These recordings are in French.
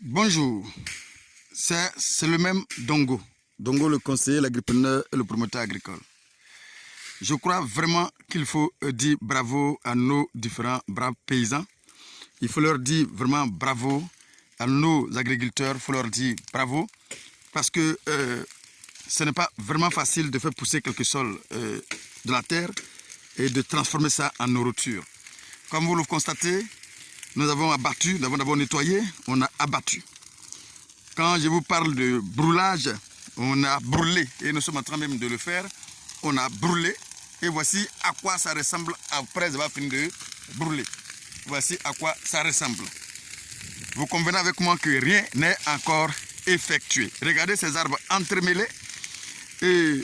Bonjour, c'est le même Dongo. Dongo, le conseiller, l'agripreneur et le promoteur agricole. Je crois vraiment qu'il faut dire bravo à nos différents braves paysans. Il faut leur dire vraiment bravo à nos agriculteurs. Il faut leur dire bravo parce que ce n'est pas vraiment facile de faire pousser quelque chose de la terre et de transformer ça en nourriture. Comme vous le constatez, nous avons abattu, nous avons d'abord nettoyé, on a abattu. Quand je vous parle de brûlage, on a brûlé et nous sommes en train même de le faire. On a brûlé et voici à quoi ça ressemble après avoir fini de brûler. Voici à quoi ça ressemble. Vous convenez avec moi que rien n'est encore effectué. Regardez ces arbres entremêlés et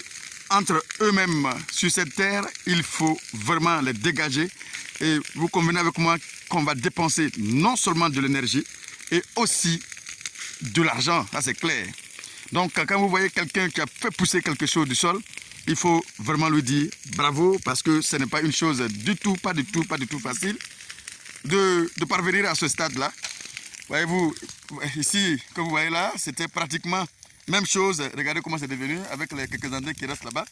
entre eux-mêmes sur cette terre, il faut vraiment les dégager. Et vous convenez avec moi qu'on va dépenser non seulement de l'énergie et aussi de l'argent, ça c'est clair. Donc quand vous voyez quelqu'un qui a fait pousser quelque chose du sol, il faut vraiment lui dire bravo parce que ce n'est pas une chose du tout, pas du tout facile de parvenir à ce stade-là. Voyez-vous, ici, comme vous voyez là, c'était pratiquement même chose. Regardez comment c'est devenu avec les quelques années qui restent là-bas.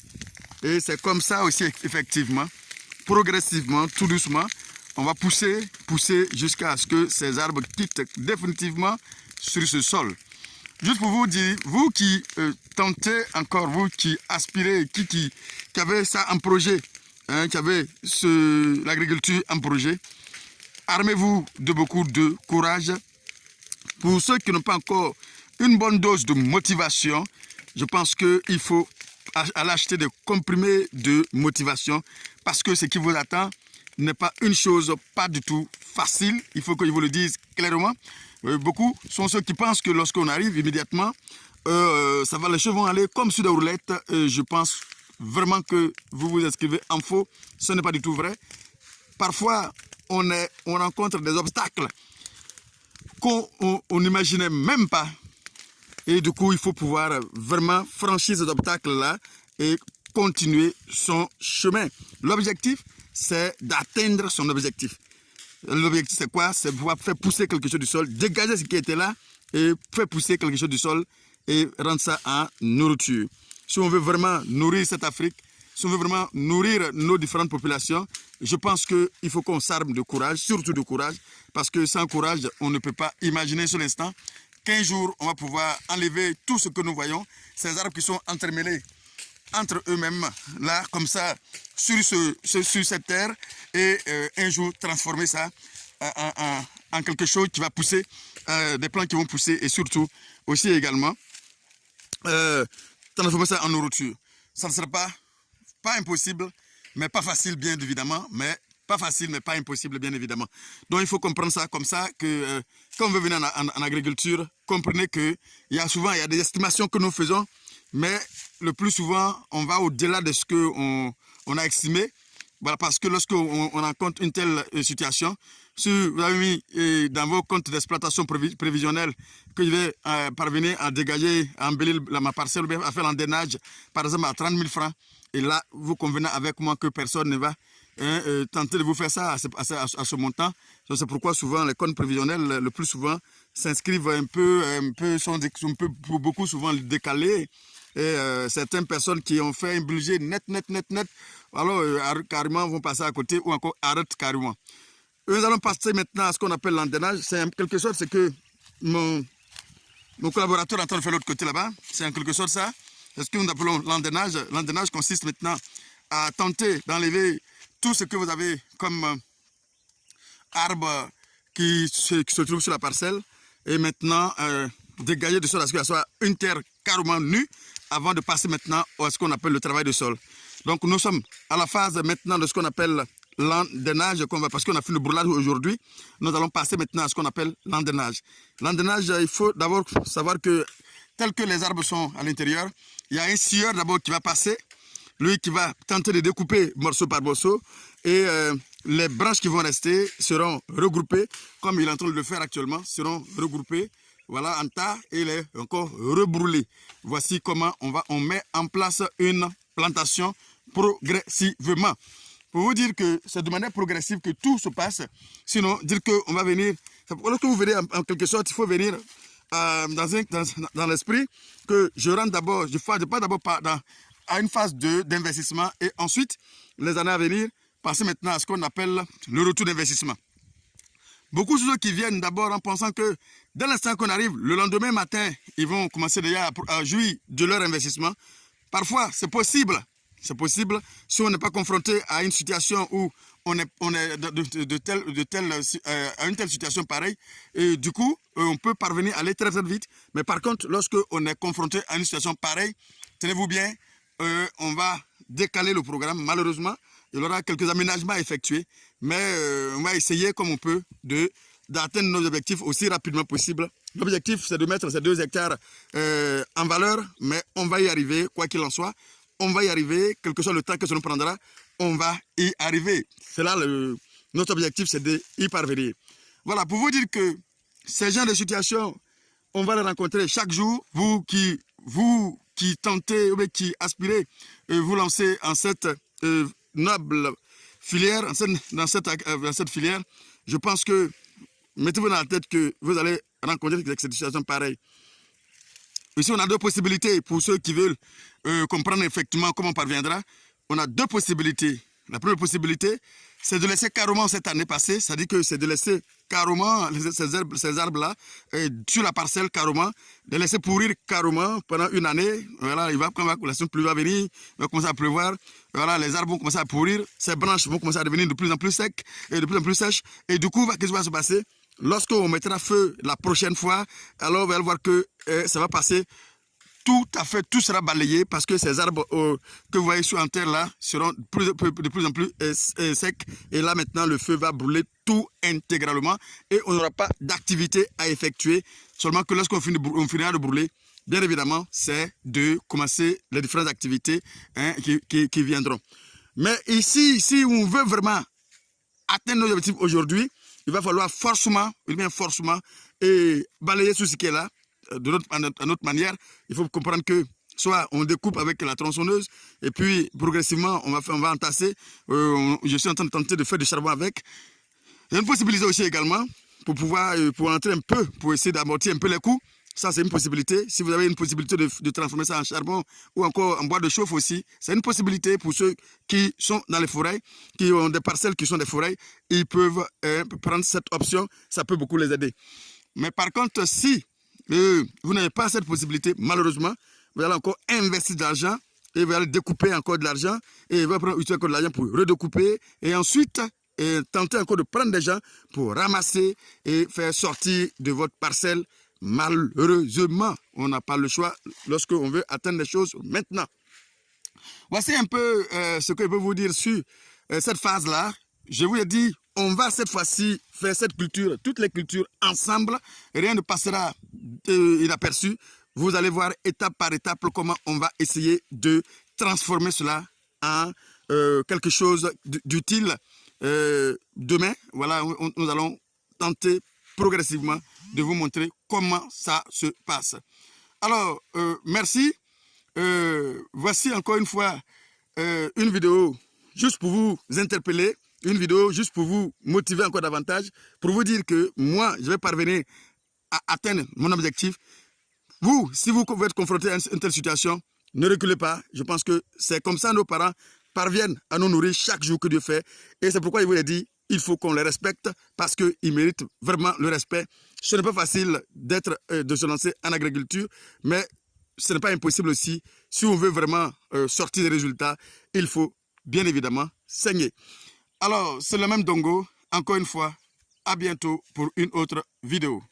Et c'est comme ça aussi, effectivement, progressivement, tout doucement, on va pousser jusqu'à ce que ces arbres quittent définitivement sur ce sol. Juste pour vous dire, vous qui tentez encore, vous qui aspirez, qui avez ça en projet, hein, qui avez l'agriculture en projet, armez-vous de beaucoup de courage. Pour ceux qui n'ont pas encore une bonne dose de motivation, je pense qu'il faut aller acheter des comprimés de motivation parce que ce qui vous attend n'est pas une chose pas du tout facile. Il faut que je vous le dise clairement. Beaucoup sont ceux qui pensent que lorsqu'on arrive immédiatement, les cheveux vont aller comme sur des roulettes. Je pense vraiment que vous vous inscrivez en faux. Ce n'est pas du tout vrai. Parfois, on rencontre des obstacles qu'on n'imaginait même pas. Et du coup, il faut pouvoir vraiment franchir ces obstacles-là et continuer son chemin. L'objectif, c'est d'atteindre son objectif. L'objectif, c'est quoi? C'est pouvoir faire pousser quelque chose du sol, dégager ce qui était là et faire pousser quelque chose du sol et rendre ça en nourriture. Si on veut vraiment nourrir cette Afrique, si on veut vraiment nourrir nos différentes populations, je pense qu'il faut qu'on s'arme de courage, surtout de courage, parce que sans courage, on ne peut pas imaginer sur l'instant qu'un jour, on va pouvoir enlever tout ce que nous voyons, ces arbres qui sont entremêlés entre eux-mêmes, là, comme ça, sur cette terre, et un jour transformer ça en quelque chose qui va pousser, des plants qui vont pousser, et surtout, aussi également, transformer ça en nourriture. Ça ne sera pas impossible, mais pas facile, bien évidemment, mais pas facile, mais pas impossible, bien évidemment. Donc, il faut comprendre ça comme ça, que quand on veut venir en agriculture, comprenez qu'il y a des estimations que nous faisons, mais le plus souvent, on va au-delà de ce qu'on a estimé. Voilà, parce que lorsqu'on rencontre une telle situation, si vous avez mis dans vos comptes d'exploitation prévisionnelle que je vais parvenir à dégager, à embellir ma parcelle, ou bien à faire l'endénage, par exemple à 30 000 francs, et là, vous convenez avec moi que personne ne va tenter de vous faire ça à ce montant. C'est pourquoi souvent les comptes prévisionnels, le plus souvent, s'inscrivent sont beaucoup souvent décalés. Et certaines personnes qui ont fait un budget net, alors carrément vont passer à côté ou encore arrêtent carrément. Nous allons passer maintenant à ce qu'on appelle l'endénage. C'est en quelque sorte ce que mon collaborateur est en train de faire de l'autre côté là-bas. C'est en quelque sorte ça. C'est ce que nous appelons l'endénage. L'endénage consiste maintenant à tenter d'enlever tout ce que vous avez comme arbre qui se trouve sur la parcelle et maintenant dégager de sol à ce que ça soit une terre carrément nue avant de passer maintenant à ce qu'on appelle le travail de sol. Donc nous sommes à la phase maintenant de ce qu'on appelle l'endénage, parce qu'on a fait le brûlage aujourd'hui, nous allons passer maintenant à ce qu'on appelle l'endénage. L'endénage, il faut d'abord savoir que tel que les arbres sont à l'intérieur, il y a un scieur d'abord qui va passer, lui qui va tenter de découper morceau par morceau et les branches qui vont rester seront regroupées, comme il est en train de le faire actuellement, seront regroupées voilà, en tas et les encore rebrûlés. Voici comment on met en place une plantation progressivement. Pour vous dire que c'est de manière progressive que tout se passe, sinon dire qu'on va venir, lorsque vous venez en quelque sorte, il faut venir dans l'esprit que je rentre d'abord, je passe d'abord à une phase d'investissement et ensuite, les années à venir, passer maintenant à ce qu'on appelle le retour d'investissement. Beaucoup de ceux qui viennent d'abord en pensant que dès l'instant qu'on arrive, le lendemain matin, ils vont commencer déjà à jouir de leur investissement. Parfois, c'est possible. C'est possible si on n'est pas confronté à une situation où on est à une telle situation pareille. Et du coup, on peut parvenir à aller très très vite. Mais par contre, lorsque on est confronté à une situation pareille, tenez-vous bien, on va décaler le programme. Malheureusement, il y aura quelques aménagements à effectuer. Mais on va essayer comme on peut d'atteindre nos objectifs aussi rapidement possible. L'objectif, c'est de mettre ces 2 hectares en valeur, mais on va y arriver, quoi qu'il en soit. On va y arriver, quel que soit le temps que ça nous prendra, on va y arriver. C'est là notre objectif, c'est d'y parvenir. Voilà, pour vous dire que ces genres de situations, on va les rencontrer chaque jour. Vous qui tentez, qui aspirez, vous lancer en cette noble filière, dans cette filière, je pense que mettez-vous dans la tête que vous allez rencontrer cette situation pareille. Ici, on a 2 possibilités pour ceux qui veulent comprendre effectivement comment on parviendra. On a 2 possibilités. La première possibilité, c'est de laisser carrément cette année passer, c'est-à-dire que c'est de laisser carrément ces arbres-là sur la parcelle carrément, de laisser pourrir carrément pendant une année. Voilà, quand la pluie va venir, il va commencer à pleuvoir. Voilà, les arbres vont commencer à pourrir, ces branches vont commencer à devenir de plus en plus secs et de plus en plus sèches. Et du coup, qu'est-ce qui va se passer? Lorsqu'on mettra feu la prochaine fois, alors on va voir que ça va passer tout à fait, tout sera balayé parce que ces arbres que vous voyez sur en terre là seront de plus en plus secs. Et là maintenant, le feu va brûler tout intégralement et on n'aura pas d'activité à effectuer. Seulement que lorsqu'on finira de brûler, bien évidemment, c'est de commencer les différentes activités qui viendront. Mais ici, si on veut vraiment atteindre nos objectifs aujourd'hui, il va falloir forcément balayer tout ce qui est là à notre manière. Il faut comprendre que soit on découpe avec la tronçonneuse et puis progressivement on va entasser. Je suis en train de tenter de faire du charbon avec. Il y a une possibilité aussi également pour entrer un peu, pour essayer d'amortir un peu les coûts. Ça, c'est une possibilité. Si vous avez une possibilité de transformer ça en charbon ou encore en bois de chauffe aussi, c'est une possibilité pour ceux qui sont dans les forêts, qui ont des parcelles qui sont des forêts. Ils peuvent prendre cette option. Ça peut beaucoup les aider. Mais par contre, si vous n'avez pas cette possibilité, malheureusement, vous allez encore investir de l'argent et vous allez découper encore de l'argent et vous allez utiliser encore de l'argent pour redécouper et ensuite tenter encore de prendre des gens pour ramasser et faire sortir de votre parcelle. Malheureusement, on n'a pas le choix lorsqu'on veut atteindre les choses maintenant. Voici un peu ce que je peux vous dire sur cette phase-là. Je vous ai dit, on va cette fois-ci faire cette culture, toutes les cultures ensemble. Rien ne passera inaperçu. Vous allez voir étape par étape comment on va essayer de transformer cela en quelque chose d'utile. Demain, voilà, nous allons tenter progressivement de vous montrer comment ça se passe. Alors, merci. Voici encore une fois une vidéo juste pour vous interpeller, une vidéo juste pour vous motiver encore davantage, pour vous dire que moi, je vais parvenir à atteindre mon objectif. Vous, si vous êtes confronté à une telle situation, ne reculez pas. Je pense que c'est comme ça nos parents parviennent à nous nourrir chaque jour que Dieu fait. Et c'est pourquoi il vous a dit, il faut qu'on les respecte parce qu'ils méritent vraiment le respect. Ce n'est pas facile de se lancer en agriculture, mais ce n'est pas impossible aussi. Si on veut vraiment sortir des résultats, il faut bien évidemment saigner. Alors, c'est le même Dongo. Encore une fois, à bientôt pour une autre vidéo.